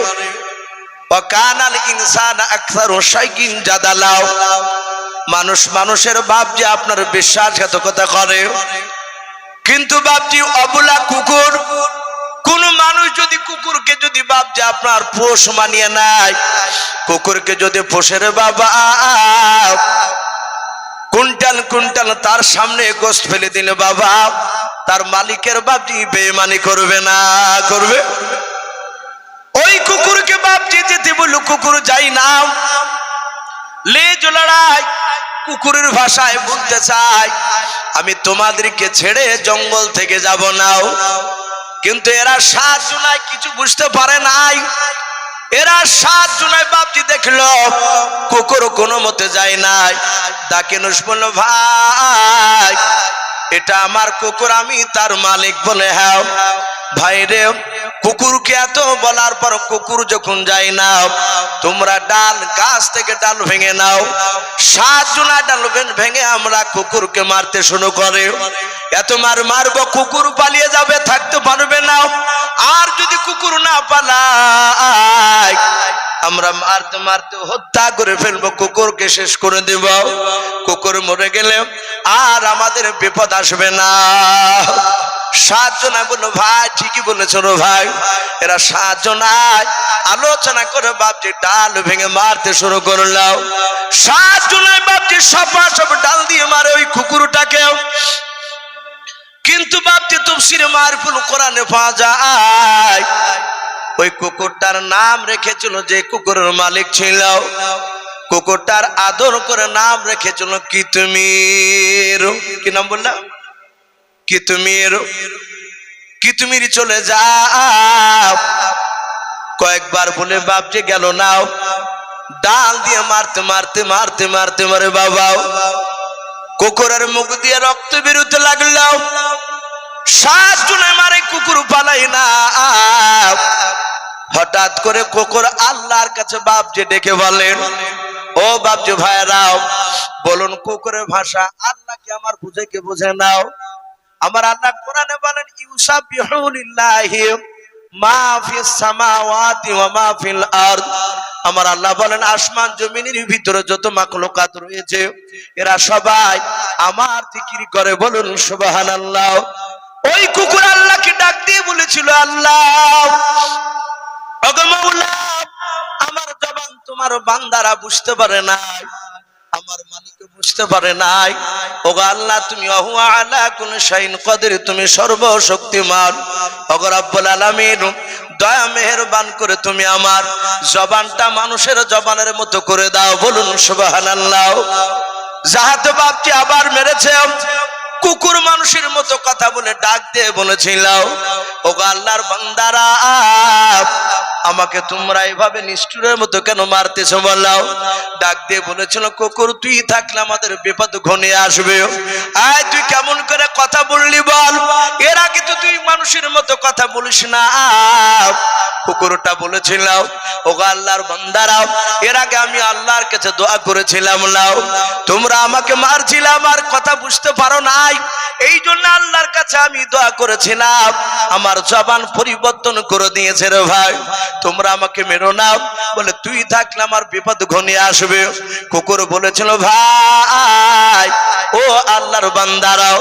ওয়াকানাল ইনসান আকসারু শাইইন জাদালাও, মানুষ মানুষের বাপজি আপনার বিশ্বাসঘাতকতা করে। কিন্তু বাপজি অবলা কুকুর, কোন মানুষ যদি কুকুরকে যদি বাপজি আপনার পোষ মানিয়ে নেয়, কুকুরকে যদি পোষের বাবা কুইন্টাল কুইন্টাল তার সামনে গোশত ফেলে দিলে বাবা, তার মালিকের বাপজি বেঈমানি করবে না? করবে। ওই কুকুরকে বাপজি যেতে বলল, কুকুর যাই না, লেজ লড়াই। কুকুরের ভাষায় বলতে চাই আমি তোমাদেরকে ছেড়ে জঙ্গল থেকে যাব না। কিন্তু এরা 7 জুলাই কিছু বুঝতে পারে নাই। এরা 7 জুলাই বাপজি দেখলো কুকুর কোনো মতে যায় নাই। দাকিনুস বলল ভাই এটা আমার কুকুর, আমি তার মালিক। বলে হ্যাঁ ভাই রে, কুকুরকে এত বলার পর কুকুর যখন যায় না, তোমরা ডাল গাছ থেকে ডাল ভেঙে নাও। 7 জুলাই ডাল ভেঙে আমরা কুকুরকে মারতে শুরু করে। এত মারবো কুকুর পালিয়ে যাবে, থাকতে পারবে না। আর যদি কুকুর না পালায় আমরা মারতে মারতে হত্যা করে ফেলবো, কুকুরকে শেষ করে দেব। কুকুর মরে গেলে আর আমাদের বিপদ আসবে না। 7 জনায় বললো ভাই ঠিকই বলেছো রে ভাই। এরা 7 জনায় আলোচনা করে বাপজি ডাল ভেঙে মারতে শুরু করলাম। 7 জনায় বাপজি সব ডাল দিয়ে মারে ওই কুকুরটাকে। কিন্তু বাপজি তাফসীরে মারিফুল কোরআনে পাওয়া যায় ওই কুকুরটার নাম রেখেছিল, যে কুকুরের মালিক ছিল কুকুরটার আদর করে নাম রেখেছিল কিতমির। কি নাম বললাম? কিতমির। কিতমির চলে যাও। কয়েকবার বলে বাপজি গেল না, ডাল দিয়ে মারতে মারতে মারতে মারতে মারে বাবা কুকুরের মুখ দিয়ে রক্ত বেরোতে লাগলো। 7 জনে মারে কুকুর পালাই না। হঠাৎ হঠাৎ করে কুকুর আল্লাহর কাছে বাপজি ডেকে বলেন, ও বাপজি ভাইরাও, বলুন কুকুরের ভাষা আল্লাহ কি আমার বুঝে বুঝে নাও। আমার আল্লাহ কোরআনে বলেন, ইউসাবিহু লিল্লাহি মা ফিস সামাওয়াতি ওয়া মা ফিল আরদ। আমার আল্লাহ বলেন, আসমান জমিনের ভিতরে যত মাখলুকাত রয়েছে এরা সবাই আমার জিকির করে, বলুন সুবহানাল্লাহ। ওই কুকুর আল্লাহকে ডাক দিয়ে বলেছিল, আল্লাহ ওগো মাওলা, আমার জবান তোমার বান্দারা বুঝতে পারে নাই, আমার মালিক বুঝতে পারে নাই। ওগো আল্লাহ, তুমি ওয়া আলা কুল্লি শাইইন কাদির, তুমি সর্বশক্তিমান। ওগো রব্বুল আলামিন, দয়া মেহেরবান করে তুমি আমার জবানটা মানুষের জবানের মতো করে দাও, বলুন সুবহানাল্লাহ। যাহাতে বাপজি আবার মেরেছে, কুকুর মানুষের মতো কথা বলে ডাক দিয়ে বলেছিল, ওগো আল্লাহর বান্দারা, আমাকে তোমরা এইভাবে নিষ্ঠুরের মতো কেন মারতেছো বলাও। ডাক দিয়ে বলেছিল, কুকুর তুই থাকলে আমাদের বিপদ ঘনিয়ে আসবে। আয় তুই কেমন করে কথা বললি বল, এর আগে তো তুই মানুষের মতো কথা বলিস না। কুকুরটা বলেছিল, ওগো আল্লাহর বান্দারা, এর আগে আমি আল্লাহর কাছে দোয়া করেছিলাম, নাও তোমরা আমাকে মারছিলাম আর কথা বুঝতে পারো নাই, এই জন্য আল্লাহর কাছে আমি দোয়া করেছিলাম, আমার জবান পরিবর্তন করে দিয়েছে রে ভাই, তোমরা আমাকে মেরো না। বলে তুই থাকলে আমার বিপদ ঘনিয়ে আসবে। কুকুর বলেছিল, ভাই ও আল্লাহর বান্দারাও,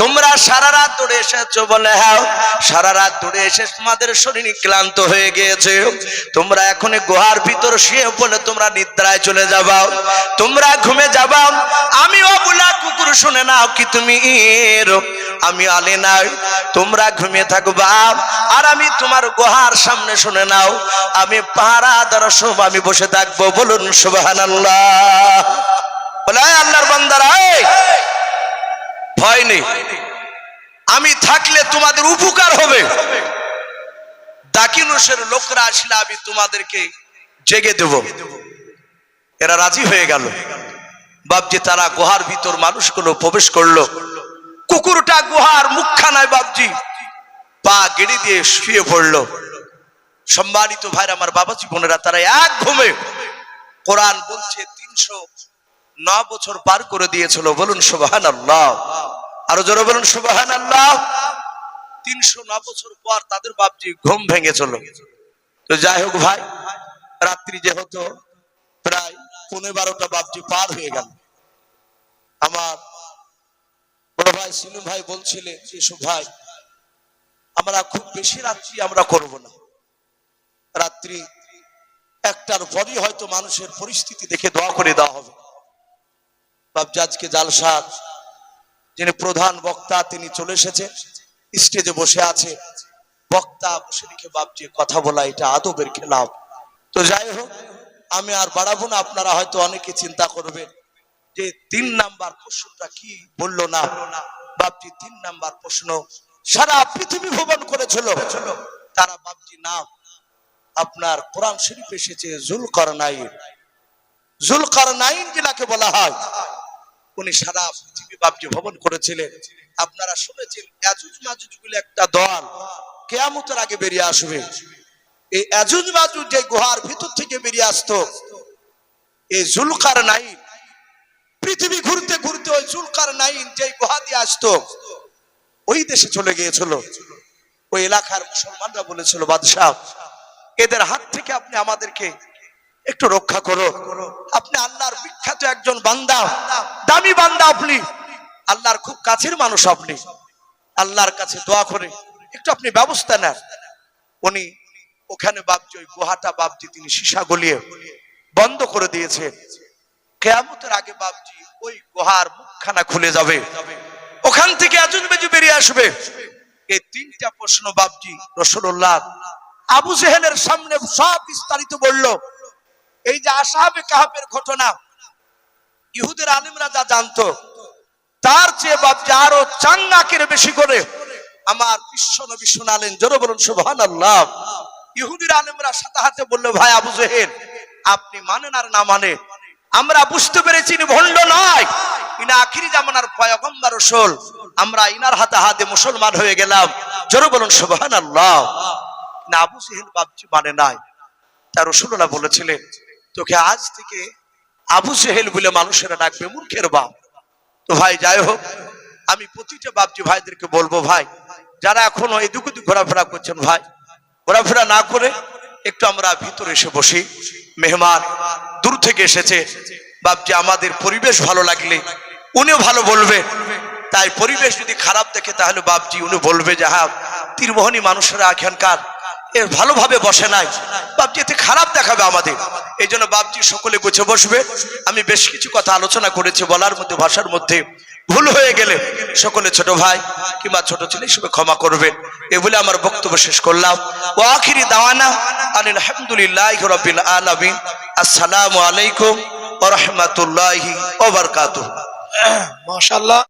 তোমরা সারা রাত ধরে এসেছো, বলে হ্যাঁ সারা রাত ধরে এসে তোমাদের শরীর ক্লান্ত হয়ে গিয়েছে, তোমরা এখন গুহার ভিতর শুয়ে পড়লে তোমরা নিদ্রায় চলে যাবা, তোমরা ঘুমে যাবা। আমি অবলা কুকুর শুনে নাও কি তুমি আমি আলে নাই, তোমরা ঘুমিয়ে থাকবা আর আমি তোমার গুহার সামনে শুনে নাও, আমি পাহারাদার সব আমি বসে থাকবো, বলুন সুবহানাল্লাহ। বলে আল্লাহর বান্দারা, ভয় নেই, আমি থাকলে তোমাদের উপকার হবে, দাকিনুসের লোকরা আসলে আমি তোমাদেরকে জেগে দেব। এরা রাজি হয়ে গেল। বাপজি তারা গুহার ভিতর মানুষগুলো প্রবেশ করলো। কুকুরটা গুহার মুখখানায় বাপজি পা গেড়ে দিয়ে শুয়ে পড়লো। সম্মানিত ভাইরা আমার, বাবাজি বোনেরা, তারা এক ঘুমে, কোরআন বলছে 309 বছর পার করে দিয়েছিল, বলুন সুবহানাল্লাহ। আরো জোরে বলুন সুবহানাল্লাহ। 309 বছর পর তাদের বাপজি ঘুম ভেঙে চলো। তো যাই হোক ভাই, রাত্রি যেহেতু প্রায় 11:30 বাপজি পার হয়ে গেল। আমার বড় ভাই সিনু ভাই বলছিলেন, এসব ভাই আমরা খুব বেশি রাত্রি আমরা করব না, রাত্রি 1টার পরই হয়তো মানুষের পরিস্থিতি দেখে দোয়া করে দেওয়া হবে। বাপজি আজকে জালসার যিনি প্রধান বক্তা তিনি চলে এসেছে, স্টেজে বসে আছে, বক্তা বসে রেখে বাপজি কথা বলা এটা আদবের খেলাফ। তো যাই হোক, আমি আর বাড়াবো না। আপনারা হয়তো অনেকে চিন্তা করবেন যে 3 নাম্বার প্রশ্নটা কি বললো না। বাপজি 3 নাম্বার প্রশ্ন সারা পৃথিবী ভ্রমণ করেছিল, তারা বাপজি নাম আপনার কোরআন শরীফ এসেছে জুলকারনাইন। জুলকারনাইন যেটাকে বলা হয়, উনি সারা পৃথিবী বাপজি ভ্রমণ করেছিলেন। আপনারা শুনেছেন ইয়াজুজ মাজুজ বলে একটা দল কিয়ামতের আগে বেরিয়ে আসবে। এই ইয়াজুজ মাজুজ যে গুহার ভিতর থেকে বেরিয়ে আসতো, এই জুলকারনাইন পৃথিবী ঘুরতে ঘুরতে ওই জুলকারনাইন যে গুহা দিয়ে আসতো, ওই দেশে চলে গিয়েছিল। ওই এলাকার মুসলমানরা বলেছিল, বাদশাহ এদের হাত থেকে আপনি আমাদেরকে একটু রক্ষা করো, আপনি আল্লাহর বিখ্যাত একজন বান্দা, দামি বান্দা, আপনি আল্লাহর খুব কাছের মানুষ, আপনি আল্লাহর কাছে দোয়া করে একটু আপনি ব্যবস্থা নেন। উনি ওখানে বাপজি ওই গুহাটা বাপজি তিনি সীসা গলিয়ে বন্ধ করে দিয়েছে। কিয়ামতের আগে বাপজি ওই গুহার মুখখানা খুলে যাবে, ওখান থেকে ইয়াজুজ মাজুজ বেরিয়ে আসবে। এই 3টা প্রশ্ন বাপজি রাসূলুল্লাহ আবু জেহেলের সামনে সব বিস্তারিত বলল। এই যে আসহাবে কাহাফের ঘটনা ইহুদের আলেমরা যা জানতো, তার চেয়ে বাপজি আরো চাঙ্গাকের বেশি করে আমার বিশ্ব নবী শোনালেন। জোরে বলুন সুবহানাল্লাহ। ইহুদির আলেমরা সাথে হাতে বলল, ভাই আবু জেহেল আপনি মানেন আর না মানে, আমরা বুঝতে পেরেছি ইনি ভণ্ড নয়, ইনি আখিরি জামানার পয়গম্বর রাসূল, আমরা ইনার হাতে হাতে মুসলমান হয়ে গেলাম। জোরে বলুন সুবহানাল্লাহ। না আবু জেহেল বাপজি মানে নাই। তার রাসূলুল্লাহ বলেছিলেন তোকে আজ থেকে আবু জেহেল বলে মানুষেরা ডাকবে, মূর্খের বাপ। তো ভাই যাই হোক, আমি প্রতিটা বাপজি ভাইদেরকে বলবো, ভাই যারা এখনো এদিক ওদিক ঘোরাফেরা করছেন, ভাই ঘোরাফেরা না করে একটু আমরা ভিতরে এসে বসি। মেহমান দূর থেকে এসেছে, বাপজি আমাদের পরিবেশ ভালো লাগলে উনিও ভালো বলবে। তাই পরিবেশ যদি খারাপ দেখে তাহলে বাপজি উনি বলবে যে হ্যাঁ তীরমোহনী মানুষেরা এখানকার এর ভালোভাবে বসে নাই, বাপজি এতে খারাপ দেখাবে আমাদের। এই জন্য বাপজি সকলে গুছে বসবে। আমি বেশ কিছু কথা আলোচনা করেছি, বলার মধ্যে ভাষার মধ্যে ভুল হয়ে গেলে সকলে ছোট ভাই কিংবা ছোট ছেলে হিসেবে ক্ষমা করবেন। এ বলে আমার বক্তব্য শেষ করলাম। ওয়া আখিরি দাওয়ানা আলহামদুলিল্লাহি রাব্বিল আলামিন। আসসালামু আলাইকুম ওয়া রাহমাতুল্লাহি ওয়া বারাকাতুহু। মাশাআল্লাহ।